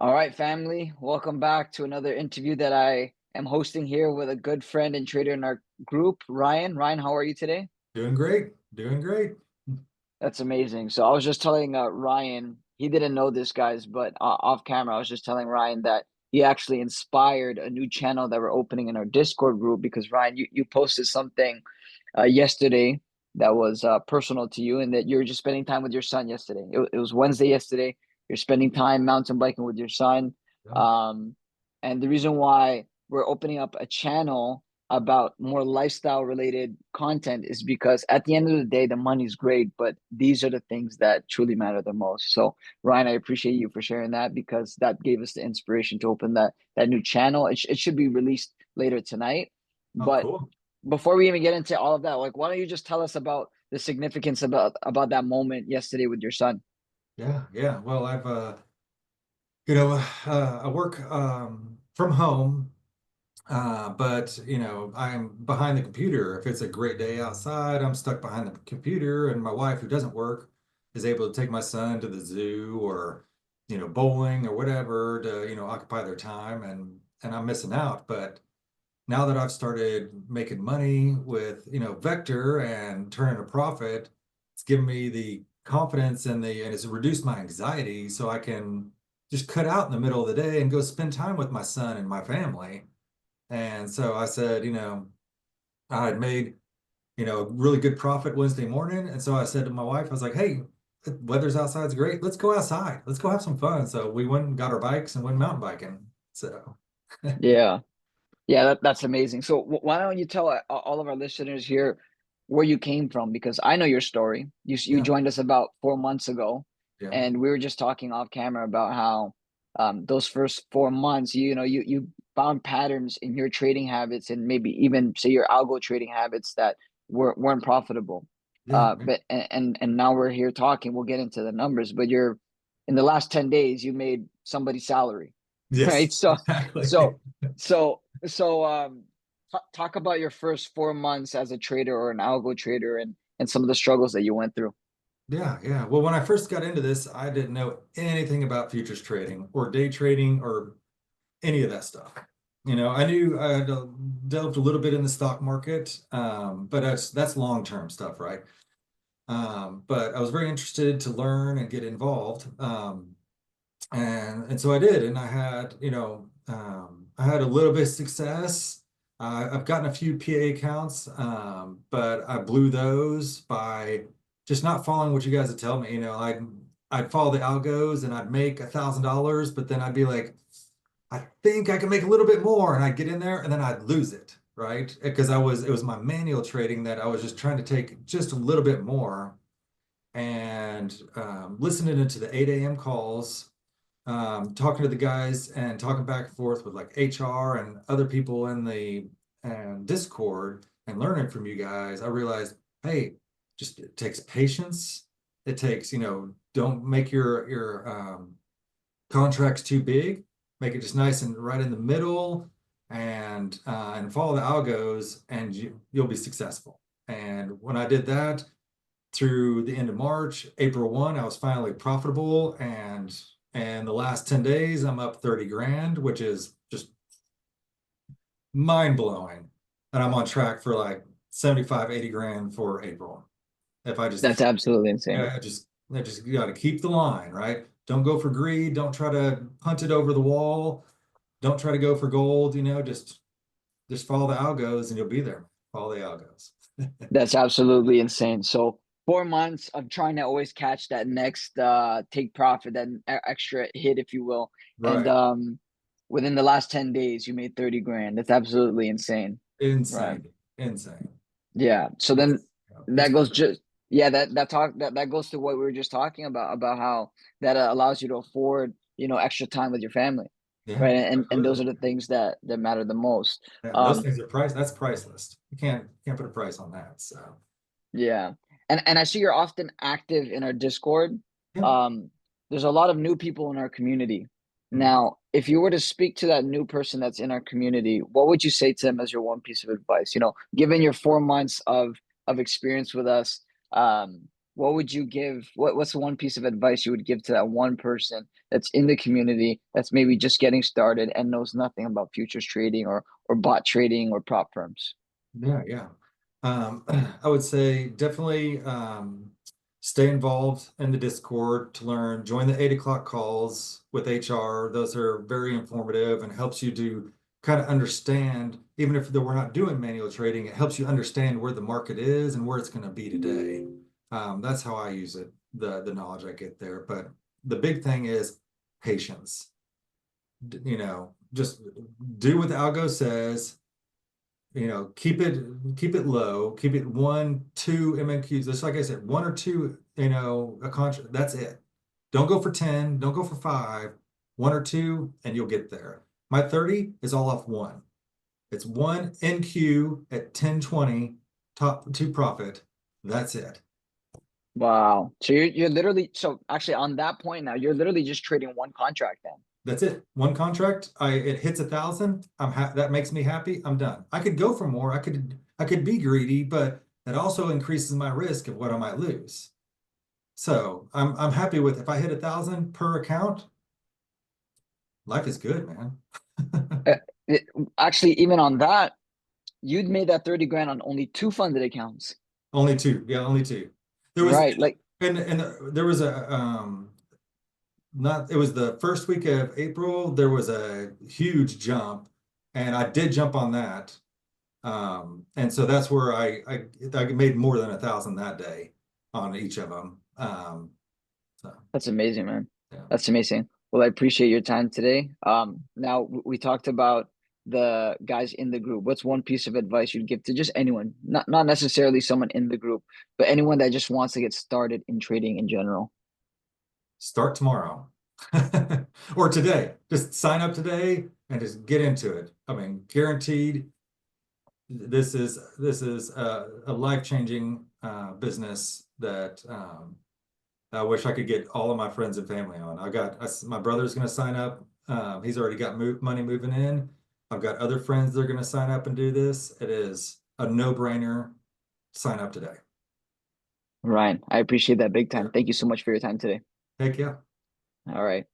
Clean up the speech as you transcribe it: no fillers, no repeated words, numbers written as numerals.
All right, family. Welcome back to another interview that I am hosting here with a good friend and trader in our group, Ryan. Ryan, how are you today? Doing great. Doing great. That's amazing. So I was just telling Ryan, he didn't know this, guys, but off camera, I was just telling Ryan that he actually inspired a new channel that we're opening in our Discord group because Ryan, you posted something yesterday that was personal to you and that you were just spending time with your son yesterday. It was Wednesday yesterday. You're spending time mountain biking with your son. Yeah. Um, and the reason why we're opening up a channel about more lifestyle related content is because at the end of the day, the money's great, but these are the things that truly matter the most. So Ryan, I appreciate you for sharing that because that gave us the inspiration to open that new channel. It should be released later tonight. Oh, But cool. before we even get into all of that, like why don't you just tell us about the significance about that moment yesterday with your son? Yeah, yeah. Well, I work from home, but I'm behind the computer. If it's a great day outside, I'm stuck behind the computer, and my wife, who doesn't work, is able to take my son to the zoo or, bowling or whatever to, occupy their time, and I'm missing out. But now that I've started making money with, Vector and turning a profit, it's given me the confidence and it's reduced my anxiety so I can just cut out in the middle of the day and go spend time with my son and my family. And so I said, I had made, a really good profit Wednesday morning. And so I said to my wife, I was like, hey, the weather's outside's great. Let's go outside. Let's go have some fun. So we went and got our bikes and went mountain biking. So Yeah. Yeah, that's amazing. So why don't you tell all of our listeners here where you came from? Because I know your story. You yeah, joined us about 4 months ago, yeah, and we were just talking off camera about how those first 4 months, you found patterns in your trading habits and maybe even say your algo trading habits that weren't profitable. yeah, But now we're here talking. We'll get into the numbers, but you're in the last 10 days, you made somebody's salary, yes, right? So exactly. so so talk about your first 4 months as a trader or an algo trader and some of the struggles that you went through. Yeah, yeah. Well, when I first got into this, I didn't know anything about futures trading or day trading or any of that stuff. I knew I had delved a little bit in the stock market, but that's long-term stuff, right? But I was very interested to learn and get involved, and so I did, and I had a little bit of success. I've gotten a few PA accounts, but I blew those by just not following what you guys would tell me. I'd follow the algos and I'd make $1,000, but then I'd be like, I think I can make a little bit more, and I'd get in there and then I'd lose it, right? Because it was my manual trading that I was just trying to take just a little bit more, and listening into the 8 a.m. calls, talking to the guys and talking back and forth with like HR and other people in the Discord and learning from you guys, I realized, hey, just it takes patience. It takes, don't make your contracts too big. Make it just nice and right in the middle, and follow the algos, and you'll be successful. And when I did that, through the end of March, April 1, I was finally profitable. And the last 10 days, I'm up 30 grand, which is just mind blowing. And I'm on track for like 75, 80 grand for April. If I That's just, absolutely insane. I just got to keep the line, right? Don't go for greed. Don't try to punt it over the wall. Don't try to go for gold, just follow the algos and you'll be there. Follow the algos. That's absolutely insane. So 4 months of trying to always catch that next take profit, that extra hit, if you will. And Right. within the last 10 days, you made 30 grand. That's absolutely insane. Right. Insane. Insane. Yeah. So then It's, it's that goes just yeah, that goes to what we were just talking about how that allows you to afford, extra time with your family. Yeah, Right. And those absolutely. are the things that matter the most. Yeah, those Um, things are that's priceless. You can't put a price on that. So yeah. And I see you're often active in our Discord. yeah. Um, there's a lot of new people in our community. Mhm. Now, if you were to speak to that new person that's in our community, what would you say to them as your one piece of advice? Given your 4 months of experience with us, what would you give? What's the one piece of advice you would give to that one person that's in the community that's maybe just getting started and knows nothing about futures trading or bot trading or prop firms? Yeah, yeah. I would say definitely stay involved in the Discord to learn. Join the 8 o'clock calls with HR. Those are very informative and helps you to kind of understand, even if we're not doing manual trading, it helps you understand where the market is and where it's going to be today. That's how I use it, the knowledge I get there. But the big thing is patience. You know, just do what the algo says, you know, keep it low, keep it 1, 2 MNQs. Just like I said, 1 or 2, you know, a contract, that's it. Don't go for 10, don't go for 5, 1 or 2, and you'll get there. My 30 is all off one. It's one NQ at 1020, top 2 profit. That's it. Wow. So you're literally, so actually on that point now, you're literally just trading one contract then. That's it. One contract. It hits 1,000. That makes me happy. I'm done. I could go for more. I could be greedy, but that also increases my risk of what I might lose. So I'm happy with if I hit 1,000 per account, life is good, man. Uh, it- Actually, even on that, you'd made that 30 grand on only 2 funded accounts. Only 2. Yeah, only 2. There was Right. Like, there was a not it was the first week of April, there was a huge jump, and I did jump on that. And so that's where I made more than 1,000 that day on each of them. So that's amazing, man. yeah. That's amazing. Well, I appreciate your time today. Now we talked about the guys in the group. What's one piece of advice you'd give to just anyone, not necessarily someone in the group, but anyone that just wants to get started in trading in general? Start tomorrow or today. Just sign up today and just get into it. I mean, guaranteed. This is a life-changing business that I wish I could get all of my friends and family on. My brother's going to sign up. He's already got money moving in. I've got other friends that are going to sign up and do this. It is a no-brainer. Sign up today. Ryan, I appreciate that big Yeah. time. Thank you so much for your time today. Heck yeah. All right.